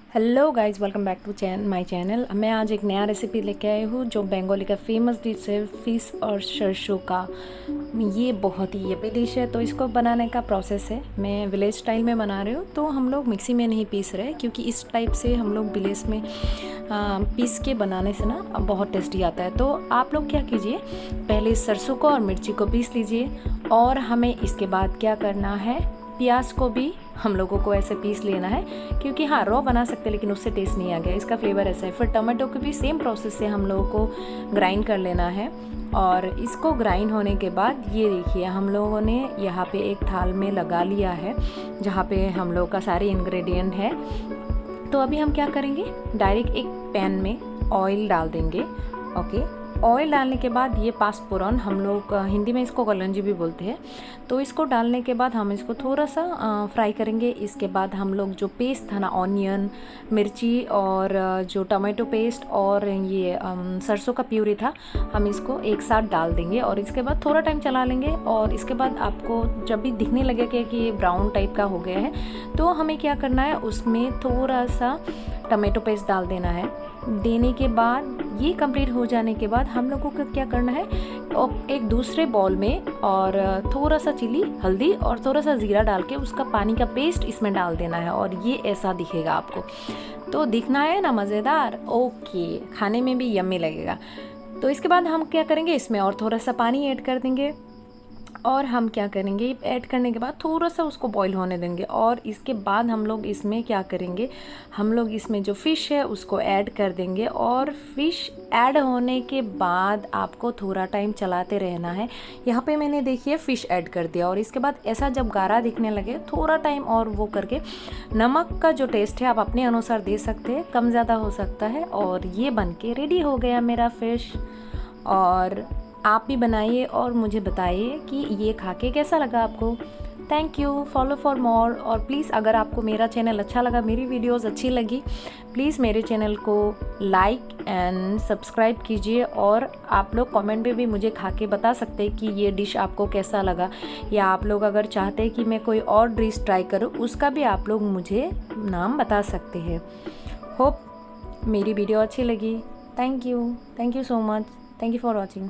Hello guys, welcome back to my channel. मैं आज एक नया रेसिपी लेके आई हूँ जो बंगाली का फेमस डिश है फिश और सरसों का। ये बहुत ही यम्मी डिश है। तो इसको बनाने का प्रोसेस है, मैं विलेज स्टाइल में बना रही हूँ। तो हम लोग मिक्सी में नहीं पीस रहे क्योंकि इस टाइप से हम लोग विलेज में पीस के बनाने से ना बहुत टेस्टी आता है। तो आप लोग क्या कीजिए, पहले सरसों को और मिर्ची को पीस लीजिए। और हमें इसके बाद क्या करना है, प्याज को भी हम लोगों को ऐसे पीस लेना है क्योंकि हाँ रॉ बना सकते हैं लेकिन उससे टेस्ट नहीं आ गया, इसका फ्लेवर ऐसा है। फिर टमाटो को भी सेम प्रोसेस से हम लोगों को ग्राइंड कर लेना है। और इसको ग्राइंड होने के बाद ये देखिए हम लोगों ने यहाँ पे एक थाल में लगा लिया है जहाँ पे हम लोग का सारे इंग्रेडिएंट है। तो अभी हम क्या करेंगे, डायरेक्ट एक पैन में ऑयल डाल देंगे। ओके, ऑयल डालने के बाद ये पाँचफोरन, हम लोग हिंदी में इसको कलौंजी भी बोलते हैं। तो इसको डालने के बाद हम इसको थोड़ा सा फ्राई करेंगे। इसके बाद हम लोग जो पेस्ट था ना, ऑनियन, मिर्ची और जो टमाटो पेस्ट और ये सरसों का प्यूरी था, हम इसको एक साथ डाल देंगे और इसके बाद थोड़ा टाइम चला लेंगे। और इसके बाद आपको जब भी दिखने लगे कि ये ब्राउन टाइप का हो गया है तो हमें क्या करना है, उसमें थोड़ा सा टमाटो पेस्ट डाल देना है। देने के बाद ये कंप्लीट हो जाने के बाद हम लोगों को क्या करना है, एक दूसरे बॉल में और थोड़ा सा चिली, हल्दी और थोड़ा सा ज़ीरा डाल के उसका पानी का पेस्ट इसमें डाल देना है और ये ऐसा दिखेगा आपको। तो दिखना है ना मज़ेदार, ओके, खाने में भी यम्मी लगेगा। तो इसके बाद हम क्या करेंगे, इसमें और थोड़ा सा पानी ऐड कर देंगे और हम क्या करेंगे, ऐड करने के बाद थोड़ा सा उसको बॉईल होने देंगे। और इसके बाद हम लोग इसमें क्या करेंगे, हम लोग इसमें जो फ़िश है उसको ऐड कर देंगे। और फ़िश ऐड होने के बाद आपको थोड़ा टाइम चलाते रहना है। यहाँ पे मैंने देखिए फ़िश ऐड कर दिया और इसके बाद ऐसा जब गाढ़ा दिखने लगे थोड़ा टाइम और वो करके, नमक का जो टेस्ट है आप अपने अनुसार दे सकते हैं, कम ज़्यादा हो सकता है। और ये बन के रेडी हो गया मेरा फ़िश। और आप भी बनाइए और मुझे बताइए कि ये खा के कैसा लगा आपको। Thank you, follow for more. और प्लीज़ अगर आपको मेरा चैनल अच्छा लगा, मेरी वीडियोस अच्छी लगी, प्लीज़ मेरे चैनल को लाइक एंड सब्सक्राइब कीजिए। और आप लोग कमेंट में भी मुझे खा के बता सकते हैं कि ये डिश आपको कैसा लगा, या आप लोग अगर चाहते हैं कि मैं कोई और डिश ट्राई करूँ उसका भी आप लोग मुझे नाम बता सकते हैं। होप मेरी वीडियो अच्छी लगी। Thank you so much. Thank you for watching.